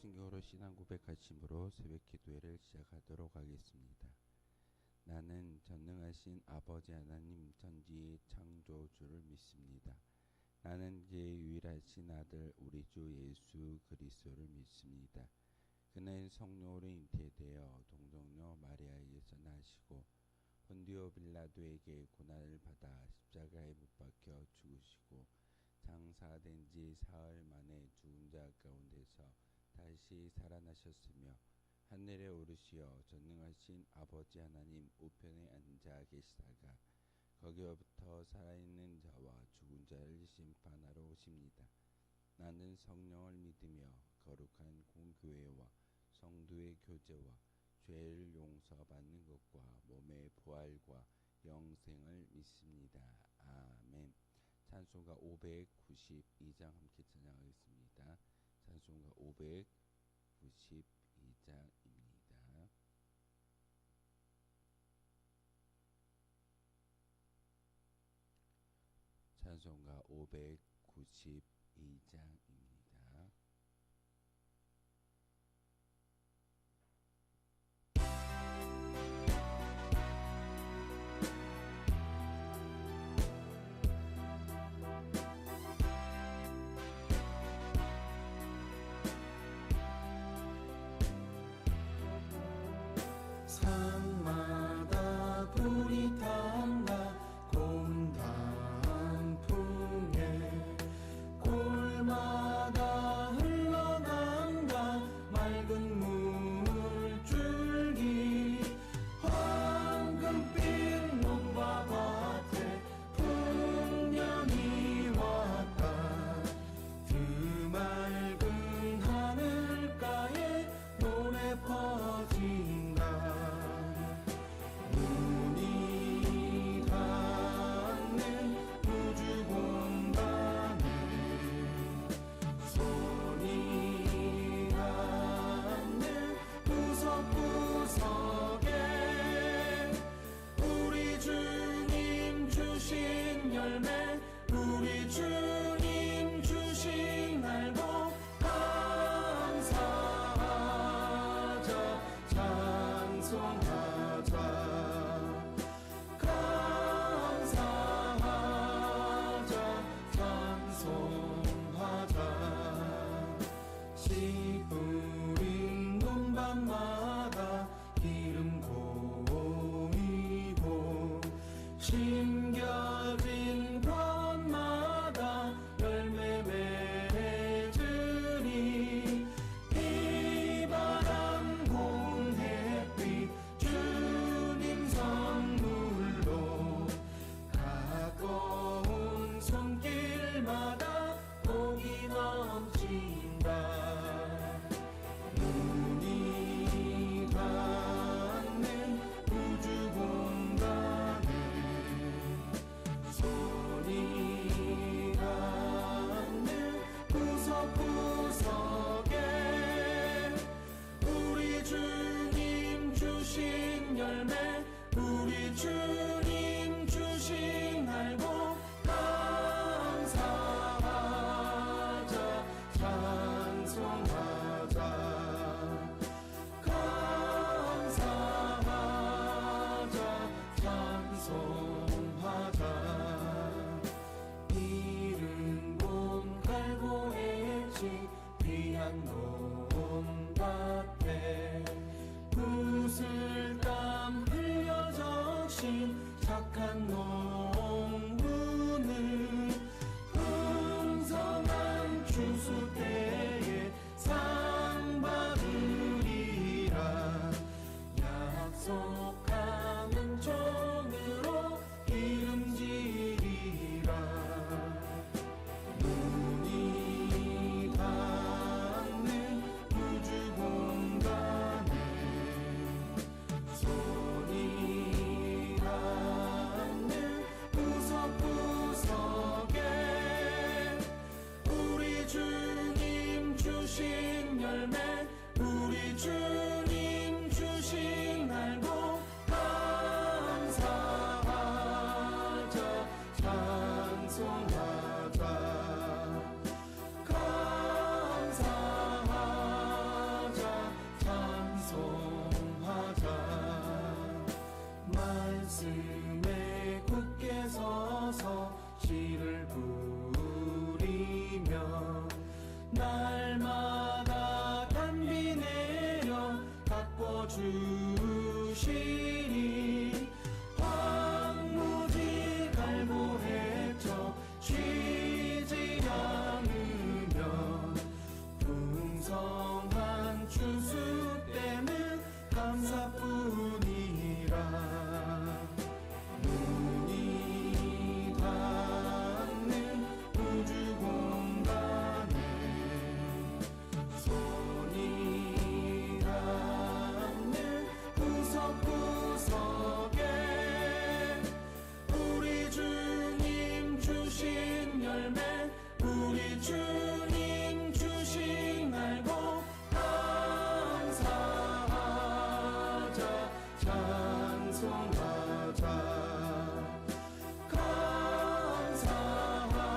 개인통신교로 신앙 고백하심으로 새벽 기도회를 시작하도록 하겠습니다. 나는 전능하신 아버지 하나님 천지의 창조주를 믿습니다. 나는 그의 유일하신 아들 우리 주 예수 그리스도를 믿습니다. 그는 성령으로 잉태되어 동정녀 마리아에게서 나시고 본디오 빌라도에게 고난을 받아 십자가에 못 박혀 죽으시고 장사된 지 사흘 만에 죽은 자 가운데서 다시 살아나셨으며 하늘에 오르시어 전능하신 아버지 하나님 우편에 앉아 계시다가 거기로부터 살아있는 자와 죽은 자를 심판하러 오십니다. 나는 성령을 믿으며 거룩한 공교회와 성도의 교제와 죄를 용서받는 것과 몸의 부활과 영생을 믿습니다. 아멘. 찬송가 592장 함께 찬양하겠습니다. 찬송가 592장입니다. 찬송가 592장입니다. 산마다 불이 탄다 곰단풍에 골마다 흘러간다 맑은 물줄기 황금빛 논밭에 풍년이 왔다 드맑은 하늘가에 노래 퍼진다 눈이 닿는 우주 공간에 손이 닿는 구석구석에 우리 주님 주신 열매 우리 주님 주신 알고 감사하자 찬송하자 감사하자 찬송하자 씨 뿌린 논밭마다 기름 고이고 심겨진 권마다 열매 맺으니 비바람 고운 햇빛 주님 선물로 가까운 손길마다 복이 넘친다 눈이 닿는 우주 공간에 손이 닿는 구석구석에 우리 주님 주신 열매 우리 주님 주신 알고 감사하자 찬송하자 감사하자 찬송하자 이른 봄 갈고해지 귀한 논밭에 구슬땀 흘려 적신 말씀에 굳게 서서 시를 부리며 날마다 단비 내려 닦아주시니 황무지 갈보했죠 쉬지 않으며 풍성한 추수 때는 감사뿐이라 눈이 닿는 우주 공간에 손이 닿는 구석구석에 우리 주님 주신 열매 우리 주님 주신 알고 감사하자 찬송하자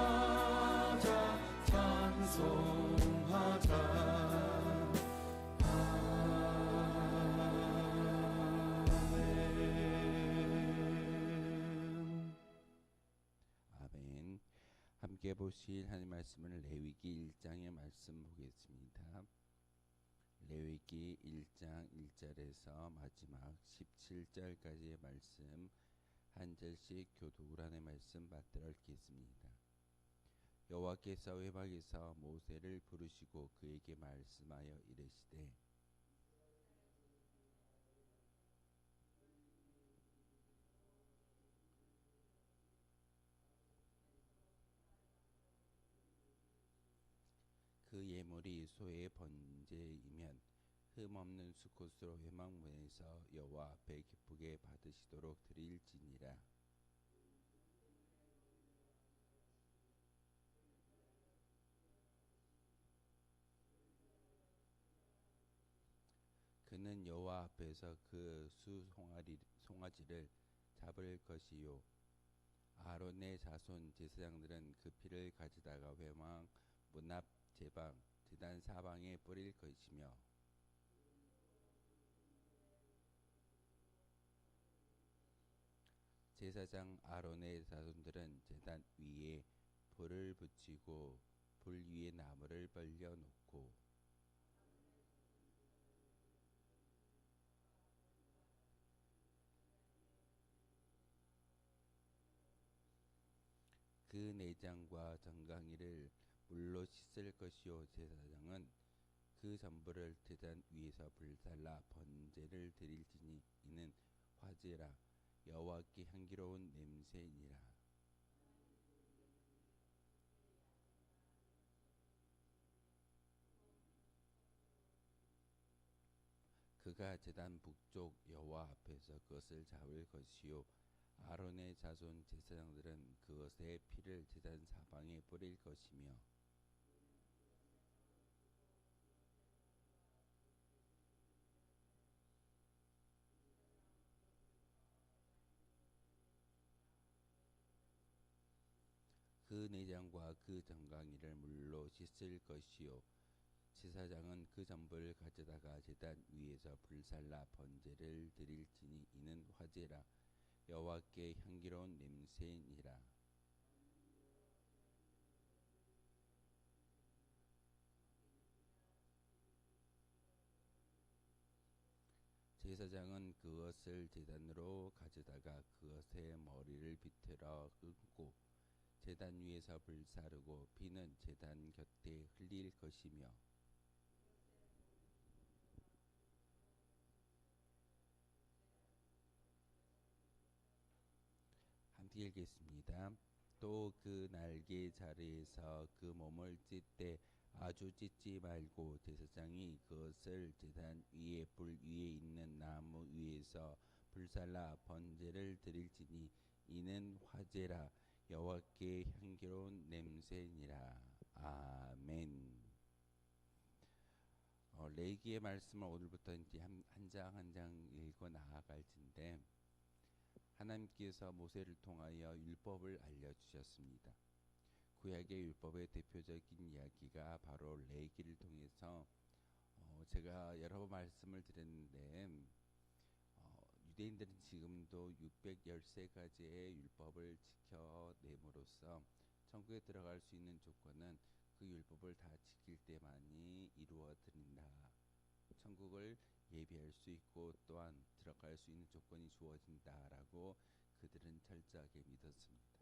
감사하자 찬송하자 아멘. 아멘. 함께 보실 하나님 말씀은 레위기 1장의 말씀 보겠습니다. 레위기 1장 1절에서 마지막 17절까지의 말씀 한 절씩 교독을 하는 말씀 받들어 읽겠습니다. 여호와께서 회막에서 모세를 부르시고 그에게 말씀하여 이르시되 그 예물이 소의 번제이면 흠없는 수컷으로 회막문에서 여호와 앞에 기쁘게 받으시도록 드릴지니라. 그는 여호와 앞에서 그 송아지를 잡을 것이요 아론의 자손 제사장들은 그 피를 가져다가 회막 문 앞 제단 사방에 뿌릴 것이며 제사장 아론의 자손들은 제단 위에 불을 붙이고 불 위에 나무를 벌려 놓고 그 내장과 정강이를 물로 씻을 것이요 제사장은 그 전부를 제단 위에서 불살라 번제를 드릴지니 이는 화제라 여호와께 향기로운 냄새니라. 그가 제단 북쪽 여호와 앞에서 그것을 잡을 것이요 아론의 자손 제사장들은 그것의 피를 제단 사방에 뿌릴 것이며 그 내장과 그 정강이를 물로 씻을 것이요 제사장은 그 전부를 가져다가 제단 위에서 불살라 번제를 드릴지니 이는 화제라 여호와께 향기로운 냄새니라. 제사장은 그것을 제단으로 가져다가 그것의 머리를 비틀어 끊고 제단 위에서 불사르고 피는 제단 곁에 흘릴 것이며 함께 읽겠습니다. 또 그 날개 자리에서 그 몸을 찢되 아주 찢지 말고 제사장이 그것을 제단 위에 불 위에 있는 나무 위에서 불살라 번제를 드릴지니 이는 화제라 여호와께 향기로운 냄새니라. 아멘. 레위기의 말씀을 오늘부터 이제 한 장 한 장 읽고 나아갈 텐데 하나님께서 모세를 통하여 율법을 알려주셨습니다. 구약의 율법의 대표적인 이야기가 바로 레위기를 통해서 제가 여러 번 말씀을 드렸는데 유대인들은 지금도 613가지의 율법을 지켜냄으로써 천국에 들어갈 수 있는 조건은 그 율법을 다 지킬 때만이 이루어진다. 천국을 예비할 수 있고 또한 들어갈 수 있는 조건이 주어진다라고 그들은 철저하게 믿었습니다.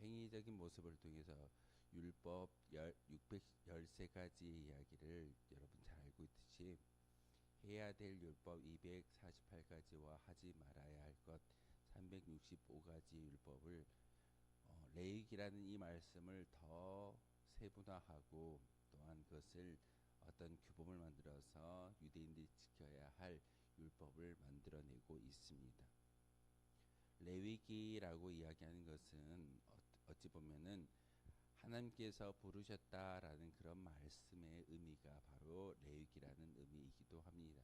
행위적인 모습을 통해서 율법 613가지의 이야기를 여러분 잘 알고 있듯이 해야 될 율법 248가지와 하지 말아야 할 것 365가지 율법을 레위기라는 이 말씀을 더 세분화하고 또한 그것을 어떤 규범을 만들어서 유대인들이 지켜야 할 율법을 만들어내고 있습니다. 레위기라고 이야기하는 것은 어찌 보면은 하나님께서 부르셨다라는 그런 말씀의 의미가 바로 레위기라는 의미이기도 합니다.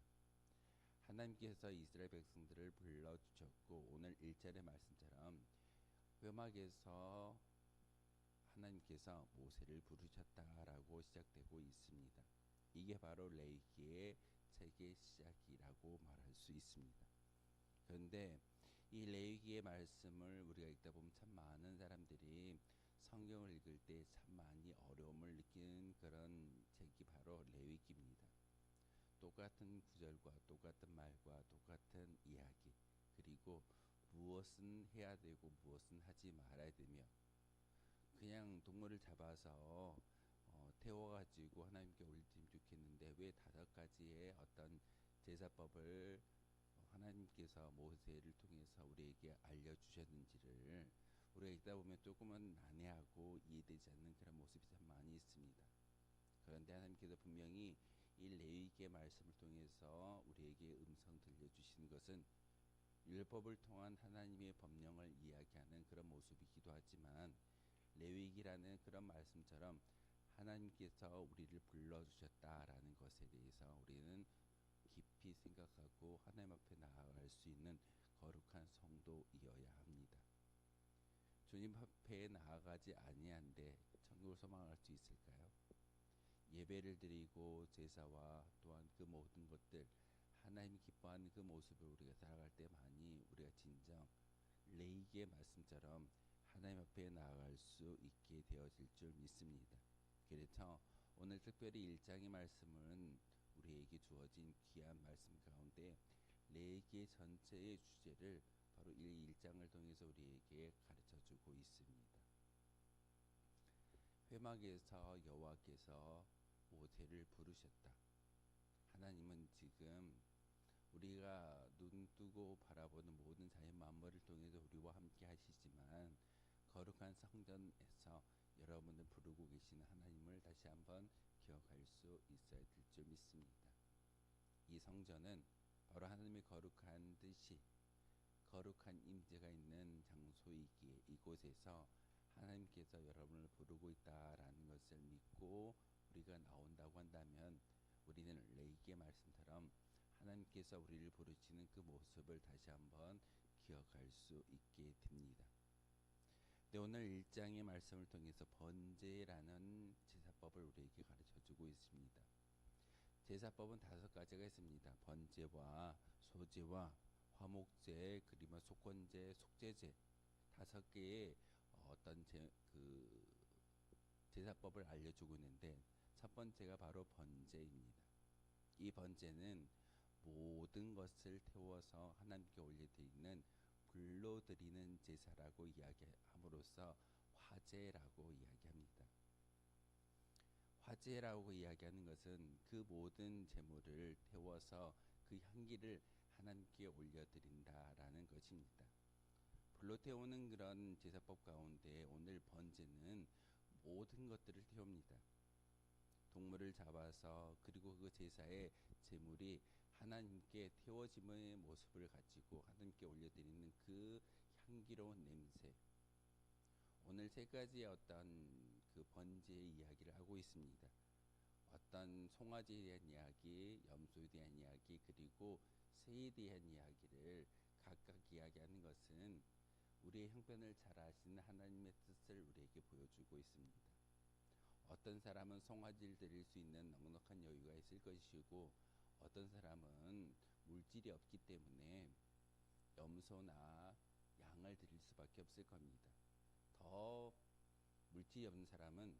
하나님께서 이스라엘 백성들을 불러주셨고 오늘 1절의 말씀처럼 회막에서 하나님께서 모세를 부르셨다라고 시작되고 있습니다. 이게 바로 레위기의 책의 시작이라고 말할 수 있습니다. 그런데 이 레위기의 말씀을 우리가 읽다 보면 참 많은 사람들이 성경을 읽을 때 참 많이 어려움을 느끼는 그런 책이 바로 레위기입니다. 똑같은 구절과 똑같은 말과 똑같은 이야기, 그리고 무엇은 해야 되고 무엇은 하지 말아야 되며, 그냥 동물을 잡아서 태워가지고 하나님께 올리면 좋겠는데 왜 5가지의 어떤 제사법을 하나님께서 모세를 통해서 우리에게 알려주셨는지를 우리가 읽다 보면 조금은 난해하고 이해되지 않는 그런 모습이 참 많이 있습니다. 그런데 하나님께서 분명히 이 레위기의 말씀을 통해서 우리에게 음성 들려주시는 것은 율법을 통한 하나님의 법령을 이야기하는 그런 모습이기도 하지만 레위기라는 그런 말씀처럼 하나님께서 우리를 불러주셨다라는 것에 대해서 우리는 깊이 생각하고 하나님 앞에 나아갈 수 있는 거룩한 성도이어야 합니다. 주님 앞에 나아가지 아니한데 천국을 소망할 수 있을까요? 예배를 드리고 제사와 또한 그 모든 것들 하나님이 기뻐하는 그 모습을 우리가 살아갈 때만이 우리가 진정 레위기의 말씀처럼 하나님 앞에 나아갈 수 있게 되어질 줄 믿습니다. 그래서 오늘 특별히 1장의 말씀은 우리에게 주어진 귀한 말씀 가운데 레위기의 전체의 주제를 바로 이 1장을 통해서 우리에게 가르쳐주고 있습니다. 회막에서 여호와께서 모세를 부르셨다. 하나님은 지금 우리가 눈뜨고 바라보는 모든 자연 만물을 통해서 우리와 함께 하시지만 거룩한 성전에서 여러분을 부르고 계시는 하나님을 다시 한번 기억할 수 있어야 될 줄 믿습니다. 이 성전은 바로 하나님의 거룩한 뜻이 거룩한 임재가 있는 장소이기에 이곳에서 하나님께서 여러분을 부르고 있다라는 것을 믿고 우리가 나온다고 한다면 우리는 레위기의 말씀처럼 하나님께서 우리를 부르시는 그 모습을 다시 한번 기억할 수 있게 됩니다. 네, 오늘 1장의 말씀을 통해서 번제라는 제사법을 우리에게 가르쳐주고 있습니다. 제사법은 5가지가 있습니다. 번제와 소제와 화목제, 그리고 속건제, 속죄제 5개의 어떤 제사법을 알려주고 있는데 첫 번째가 바로 번제입니다. 이 번제는 모든 것을 태워서 하나님께 올려드리는 불로 드리는 제사라고 이야기함으로써 화제라고 이야기합니다. 화제라고 이야기하는 것은 그 모든 제물을 태워서 그 향기를 하나님께 올려드린다라는 것입니다. 불로 태우는 그런 제사법 가운데 오늘 번제는 모든 것들을 태웁니다. 동물을 잡아서 그리고 그 제사의 제물이 하나님께 태워짐의 모습을 가지고 하나님께 올려드리는 그 향기로운 냄새. 오늘 3가지의 어떤 그 번제의 이야기를 하고 있습니다. 어떤 송아지에 대한 이야기, 염소에 대한 이야기, 그리고 새에 대한 이야기를 각각 이야기하는 것은 우리의 형편을 잘 아시는 하나님의 뜻을 우리에게 보여주고 있습니다. 어떤 사람은 송아지를 드릴 수 있는 넉넉한 여유가 있을 것이고 어떤 사람은 물질이 없기 때문에 염소나 양을 드릴 수밖에 없을 겁니다. 더 물질이 없는 사람은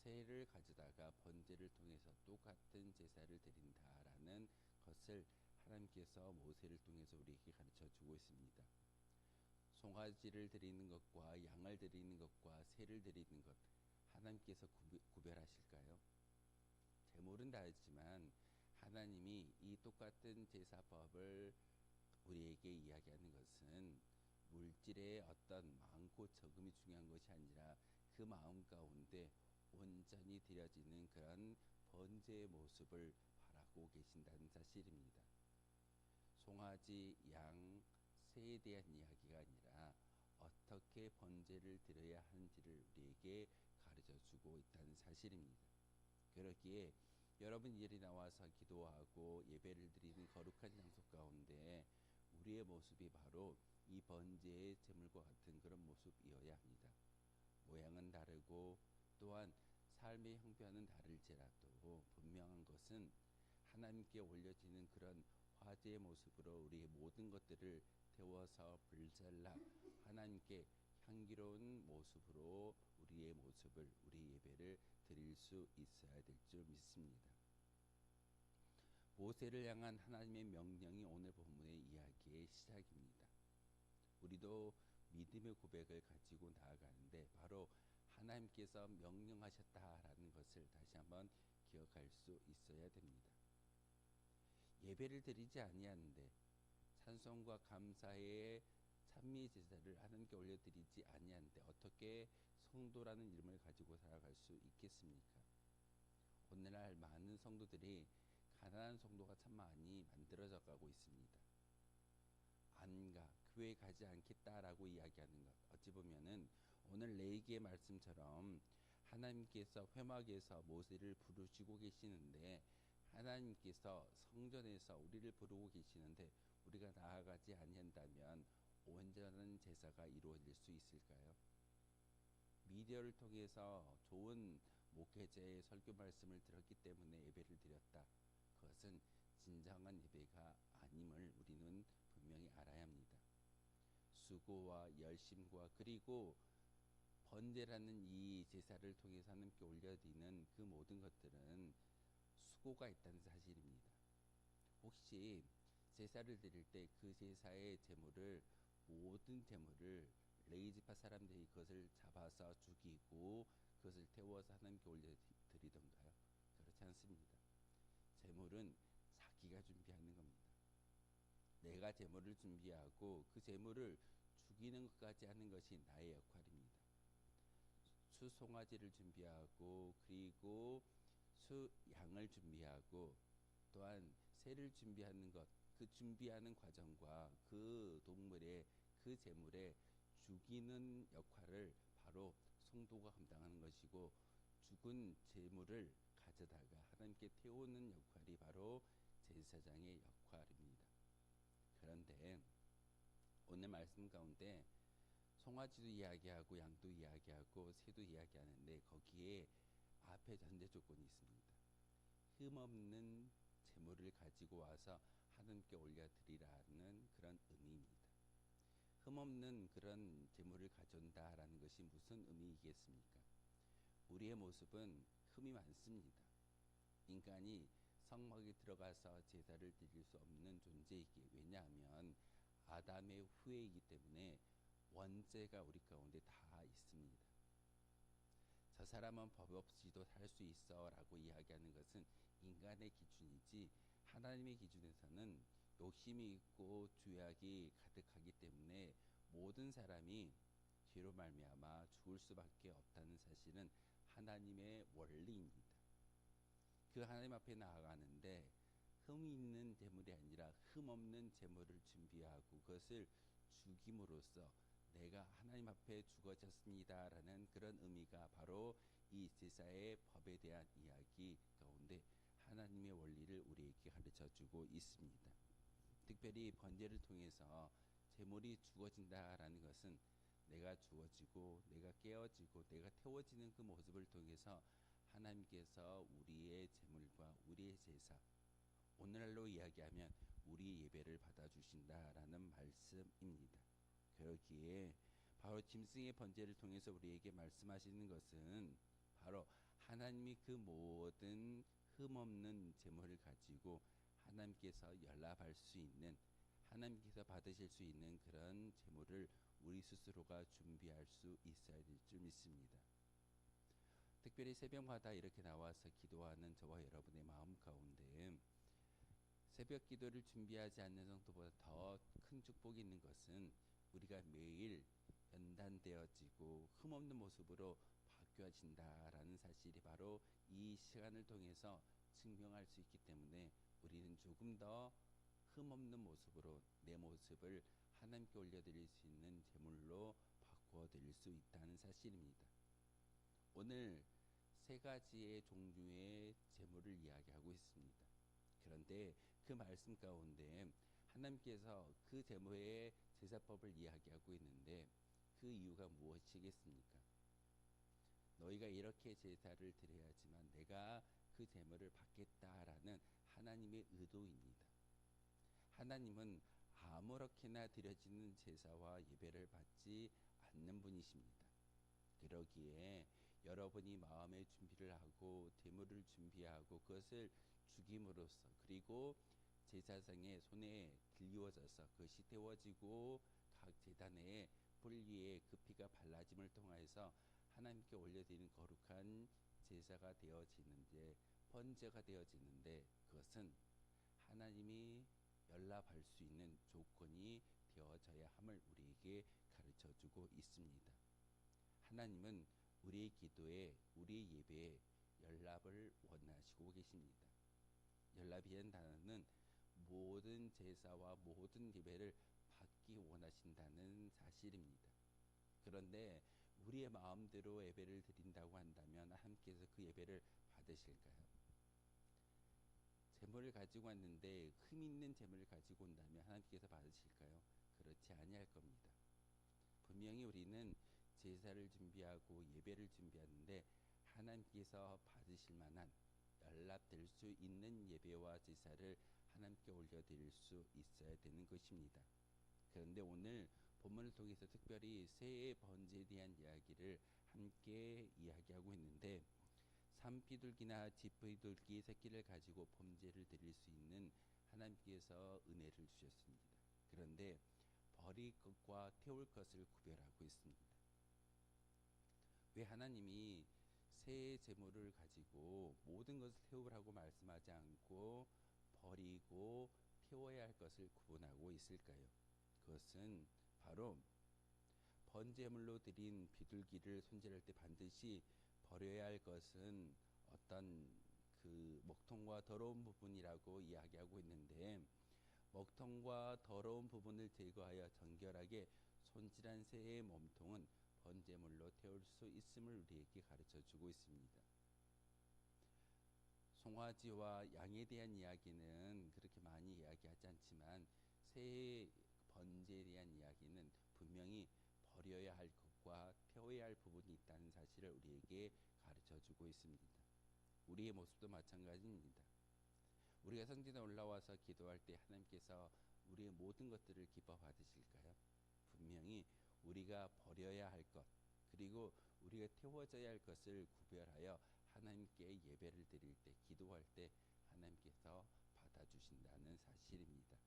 새를 가져다가 번제를 통해서 똑같은 제사를 드린다라는 것을 하나님께서 모세를 통해서 우리에게 가르쳐 주고 있습니다. 송아지를 드리는 것과 양을 드리는 것과 새를 드리는 것 하나님께서 구별하실까요? 제물은 다르지만 하나님이 이 똑같은 제사법을 우리에게 이야기하는 것은 물질의 어떤 많고 적음이 중요한 것이 아니라 그 마음 가운데 온전히 드려지는 그런 번제의 모습을 바라고 계신다는 사실입니다. 송아지, 양, 새에 대한 이야기가 아니라 어떻게 번제를 드려야 하는지를 우리에게 가르쳐 주고 있다는 사실입니다. 그렇기에 여러분 일이 나와서 기도하고 예배를 드리는 거룩한 장소 가운데 우리의 모습이 바로 이 번제의 제물과 같은 그런 모습이어야 합니다. 모양은 다르고 또한 삶의 형편은 다를지라도 분명한 것은 하나님께 올려지는 그런 화제의 모습으로 우리의 모든 것들을 태워서 불살라 하나님께 향기로운 모습으로 우리의 모습을 우리 예배를 드릴 수 있어야 될 줄 믿습니다. 모세를 향한 하나님의 명령이 오늘 본문의 이야기의 시작입니다. 우리도 믿음의 고백을 가지고 나아가는데 바로 하나님께서 명령하셨다라는 것을 다시 한번 기억할 수 있어야 됩니다. 예배를 드리지 아니하는데 찬송과 감사의 찬미 제사를 하나님께 올려드리지 아니하는데 어떻게 성도라는 이름을 가지고 살아갈 수 있겠습니까? 오늘날 많은 성도들이 가난한 성도가 참 많이 만들어져 가고 있습니다. 안가 교회 가지 않겠다라고 이야기하는 것 어찌 보면은 오늘 레위기의 말씀처럼 하나님께서 회막에서 모세를 부르시고 계시는데 하나님께서 성전에서 우리를 부르고 계시는데 우리가 나아가지 아니한다면 온전한 제사가 이루어질 수 있을까요? 미디어를 통해서 좋은 목회자의 설교 말씀을 들었기 때문에 예배를 드렸다. 그것은 진정한 예배가 아님을 우리는 분명히 알아야 합니다. 수고와 열심과 그리고 번제라는 이 제사를 통해서 하나님께 올려드리는 그 모든 것들은 수고가 있다는 사실입니다. 혹시 제사를 드릴 때 그 제사의 제물을 모든 제물을 레위지파 사람들이 그것을 잡아서 죽이고 그것을 태워서 하나님께 올려드리던가요? 그렇지 않습니다. 제물은 자기가 준비하는 겁니다. 내가 제물을 준비하고 그 제물을 죽이는 것까지 하는 것이 나의 역할입니다. 수송아지를 준비하고 그리고 수양을 준비하고 또한 새를 준비하는 것, 그 준비하는 과정과 그 동물의 그 제물의 죽이는 역할을 바로 성도가 감당하는 것이고 죽은 제물을 가져다가 하나님께 태우는 역할이 바로 제사장의 역할입니다. 그런데 오늘 말씀 가운데 송아지도 이야기하고 양도 이야기하고 새도 이야기하는데 거기에 앞에 전제 조건이 있습니다. 흠없는 제물을 가지고 와서 하나님께 올려드리라는 그런 의미입니다. 흠없는 그런 제물을 가져온다라는 것이 무슨 의미이겠습니까? 우리의 모습은 흠이 많습니다. 인간이 성막에 들어가서 제사를 드릴 수 없는 존재이기에 왜냐하면 아담의 후예이기 때문에 원죄가 우리 가운데 다 있습니다. 저 사람은 법 없이도 살 수 있어 라고 이야기하는 것은 인간의 기준이지 하나님의 기준에서는 욕심이 있고 죄악이 가득하기 때문에 모든 사람이 죄로 말미암아 죽을 수밖에 없다는 사실은 하나님의 원리입니다. 그 하나님 앞에 나아가는데 흠이 있는 제물이 아니라 흠 없는 제물을 준비하고 그것을 죽임으로써 내가 하나님 앞에 죽어졌습니다라는 그런 의미가 바로 이 제사의 법에 대한 이야기 가운데 하나님의 원리를 우리에게 가르쳐 주고 있습니다. 특별히 번제를 통해서 제물이 죽어진다라는 것은 내가 죽어지고 내가 깨어지고 내가 태워지는 그 모습을 통해서 하나님께서 우리의 제물과 우리의 제사 오늘날로 이야기하면 우리 예배를 받아주신다라는 말씀입니다. 그러기에 바로 짐승의 번제를 통해서 우리에게 말씀하시는 것은 바로 하나님이 그 모든 흠없는 제물을 가지고 하나님께서 연락할 수 있는, 하나님께서 받으실 수 있는 그런 제물을 우리 스스로가 준비할 수 있어야 될 줄 믿습니다. 특별히 새벽마다 이렇게 나와서 기도하는 저와 여러분의 마음 가운데 새벽 기도를 준비하지 않는 성도보다 더 큰 축복이 있는 것은 우리가 매일 연단되어지고 흠없는 모습으로 바뀌어진다라는 사실이 바로 이 시간을 통해서 증명할 수 있기 때문에 우리는 조금 더 흠없는 모습으로 내 모습을 하나님께 올려드릴 수 있는 제물로 바꾸어드릴 수 있다는 사실입니다. 오늘 세 가지의 종류의 제물을 이야기하고 있습니다. 그런데 그 말씀 가운데 하나님께서 그 제물의 제사법을 이야기하고 있는데 그 이유가 무엇이겠습니까? 너희가 이렇게 제사를 드려야지만 내가 그 제물을 받겠다라는 하나님의 의도입니다. 하나님은 아무렇게나 드려지는 제사와 예배를 받지 않는 분이십니다. 그러기에 여러분이 마음의 준비를 하고 제물을 준비하고 그것을 죽임으로써, 그리고 제사장의 손에 들리워져서 그것이 태워지고 각 제단의 뿔 위에 그 피가 발라짐을 통하여서 하나님께 올려드리는 거룩한 제사가 되어지는데, 번제가 되어지는데, 그것은 하나님이 연락할 수 있는 조건이 되어져야 함을 우리에게 가르쳐주고 있습니다. 하나님은 우리의 기도에, 우리의 예배에 연락을 원하시고 계십니다. 연락이라는 단어는 모든 제사와 모든 예배를 받기 원하신다는 사실입니다. 그런데 우리의 마음대로 예배를 드린다고 한다면 하나님께서 그 예배를 받으실까요? 제물을 가지고 왔는데 흠 있는 제물을 가지고 온다면 하나님께서 받으실까요? 그렇지 아니할 겁니다. 분명히 우리는 제사를 준비하고 예배를 준비하는데 하나님께서 받으실 만한, 연락될 수 있는 예배와 제사를 하나님께 올려드릴 수 있어야 되는 것입니다. 그런데 오늘 본문을 통해서 특별히 새해 번제에 대한 이야기를 함께 이야기하고 있는데, 산비둘기나 쥐비둘기 새끼를 가지고 번제를 드릴 수 있는 하나님께서 은혜를 주셨습니다. 그런데 버릴 것과 태울 것을 구별하고 있습니다. 왜 하나님이 새 제물을 가지고 모든 것을 태우라고 말씀하지 않고 버리고 태워야 할 것을 구분하고 있을까요? 그것은 바로 번제물로 드린 비둘기를 손질할 때 반드시 버려야 할 것은 어떤 그 먹통과 더러운 부분이라고 이야기하고 있는데, 먹통과 더러운 부분을 제거하여 정결하게 손질한 새의 몸통은 번제물로 태울 수 있음을 우리에게 가르쳐주고 있습니다. 송아지와 양에 대한 이야기는 그렇게 많이 이야기하지 않지만 새의 번제에 대한 이야기는 분명히 버려야 할 것과 태워야 할 부분이 있다는 사실을 우리에게 가르쳐주고 있습니다. 우리의 모습도 마찬가지입니다. 우리가 성전에 올라와서 기도할 때 하나님께서 우리의 모든 것들을 기뻐 받으실까요? 분명히 우리가 버려야 할 것, 그리고 우리가 태워져야 할 것을 구별하여 하나님께 예배를 드릴 때, 기도할 때 하나님께서 받아주신다는 사실입니다.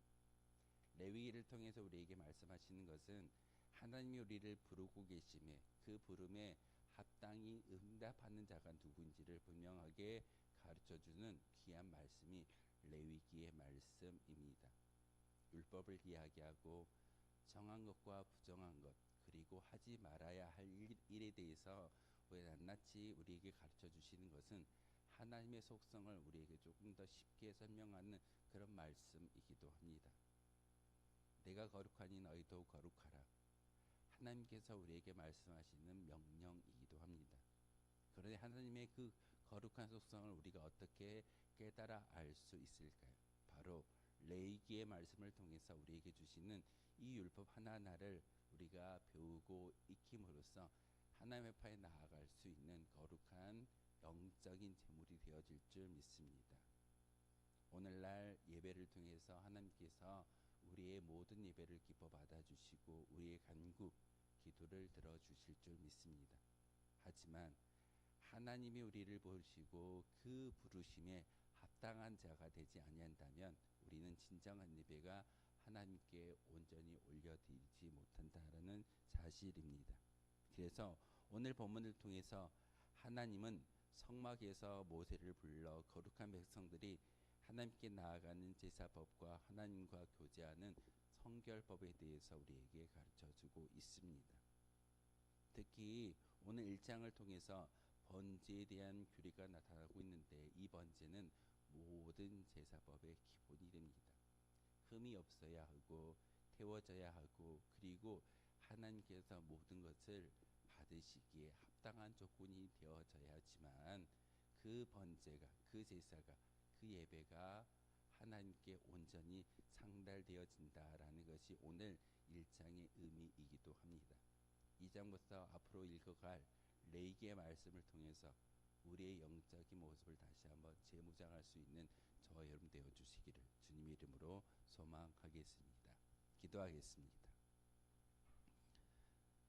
레위기를 통해서 우리에게 말씀하시는 것은 하나님이 우리를 부르고 계심에 그 부름에 합당히 응답하는 자가 누구인지를 분명하게 가르쳐주는 귀한 말씀이 레위기의 말씀입니다. 율법을 이야기하고 정한 것과 부정한 것, 그리고 하지 말아야 할 일에 대해서 낱낱이 우리에게 가르쳐 주시는 것은 하나님의 속성을 우리에게 조금 더 쉽게 설명하는 그런 말씀이기도 합니다. 내가 거룩하니 너희도 거룩하라. 하나님께서 우리에게 말씀하시는 명령이기도 합니다. 그런데 하나님의 그 거룩한 속성을 우리가 어떻게 깨달아 알 수 있을까요? 바로 레위기의 말씀을 통해서 우리에게 주시는 이 율법 하나하나를 우리가 배우고 익힘으로써 하나님의 파에 나아갈 수 있는 거룩한 영적인 제물이 되어질 줄 믿습니다. 오늘날 예배를 통해서 하나님께서 우리의 모든 예배를 기뻐 받아주시고 우리의 간구, 기도를 들어주실 줄 믿습니다. 하지만 하나님이 우리를 보시고 그 부르심에 합당한 자가 되지 아니한다면 우리는 진정한 예배가 하나님께 온전히 올려드리지 못한다라는 사실입니다. 그래서 오늘 본문을 통해서 하나님은 성막에서 모세를 불러 거룩한 백성들이 하나님께 나아가는 제사법과 하나님과 교제하는 성결법에 대해서 우리에게 가르쳐주고 있습니다. 특히 오늘 1장을 통해서 번제에 대한 규례가 나타나고 있는데 이 번제는 모든 제사법의 기본이 됩니다. 흠이 없어야 하고 태워져야 하고 그리고 하나님께서 모든 것을 받으시기에 합당한 조건이 되어져야지만 그 번제가, 그 제사가, 그 예배가 하나님께 온전히 상달되어진다라는 것이 오늘 1장의 의미이기도 합니다. 2장부터 앞으로 읽어갈 레위기의 말씀을 통해서 우리의 영적인 모습을 다시 한번 재무장할 수 있는 저와 여러분 되어 주시기를 주님의 이름으로 소망하겠습니다. 기도하겠습니다.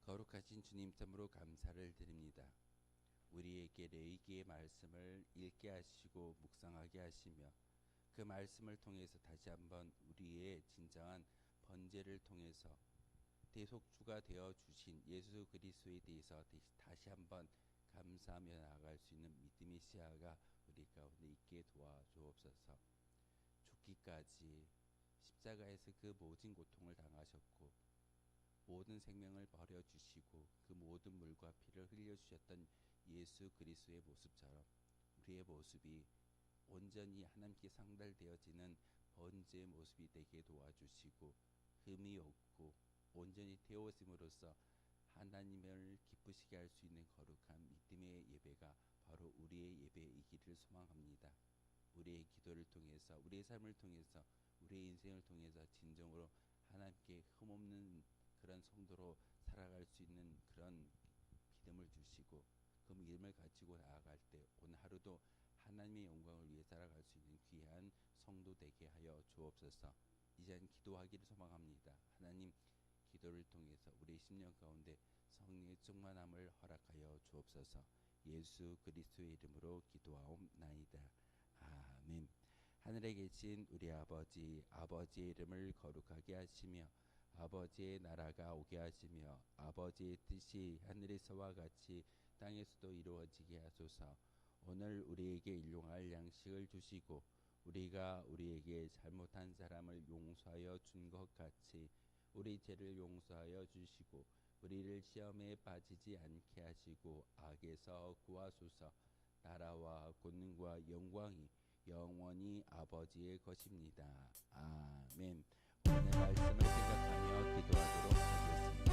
거룩하신 주님 참으로 감사를 드립니다. 우리에게 레위기의 말씀을 읽게 하시고 묵상하게 하시며 그 말씀을 통해서 다시 한번 우리의 진정한 번제를 통해서 대속주가 되어 주신 예수 그리스도에 대해서 다시 한번 감사하며 나아갈 수 있는 믿음의 시야가 우리 가운데 있게 도와주옵소서. 죽기까지 십자가에서 그 모든 고통을 당하셨고 모든 생명을 버려주시고 그 모든 물과 피를 흘려주셨던 예수 그리스도의 모습처럼 우리의 모습이 온전히 하나님께 상달되어지는 번제의 모습이 되게 도와주시고 흠이 없고 온전히 태워짐으로써 하나님을 기쁘시게 할 수 있는 거룩한 믿음의 예배가 바로 우리의 예배이기를 소망합니다. 우리의 기도를 통해서 우리의 삶을 통해서 우리의 인생을 통해서 진정으로 하나님께 흠없는 그런 성도로 살아갈 수 있는 그런 믿음을 주시고 그 믿음을 가지고 나아갈 때 오늘 하루도 하나님의 영광을 위해 살아갈 수 있는 귀한 성도 되게 하여 주옵소서. 이젠 기도하기를 소망합니다. 하나님 기도를 통해서 우리의 심령 가운데 성령의 충만함을 허락하여 주옵소서. 예수 그리스도의 이름으로 기도하옵나이다. 아멘. 하늘에 계신 우리 아버지, 아버지의 이름을 거룩하게 하시며 아버지의 나라가 오게 하시며 아버지의 뜻이 하늘에서와 같이 땅에서도 이루어지게 하소서. 오늘 우리에게 일용할 양식을 주시고 우리가 우리에게 잘못한 사람을 용서하여 준 것 같이 우리 죄를 용서하여 주시고 우리를 시험에 빠지지 않게 하시고 악에서 구하소서. 나라와 권능과 영광이 영원히 아버지의 것입니다. 아멘. 오늘 말씀을 생각하며 기도하도록 하겠습니다.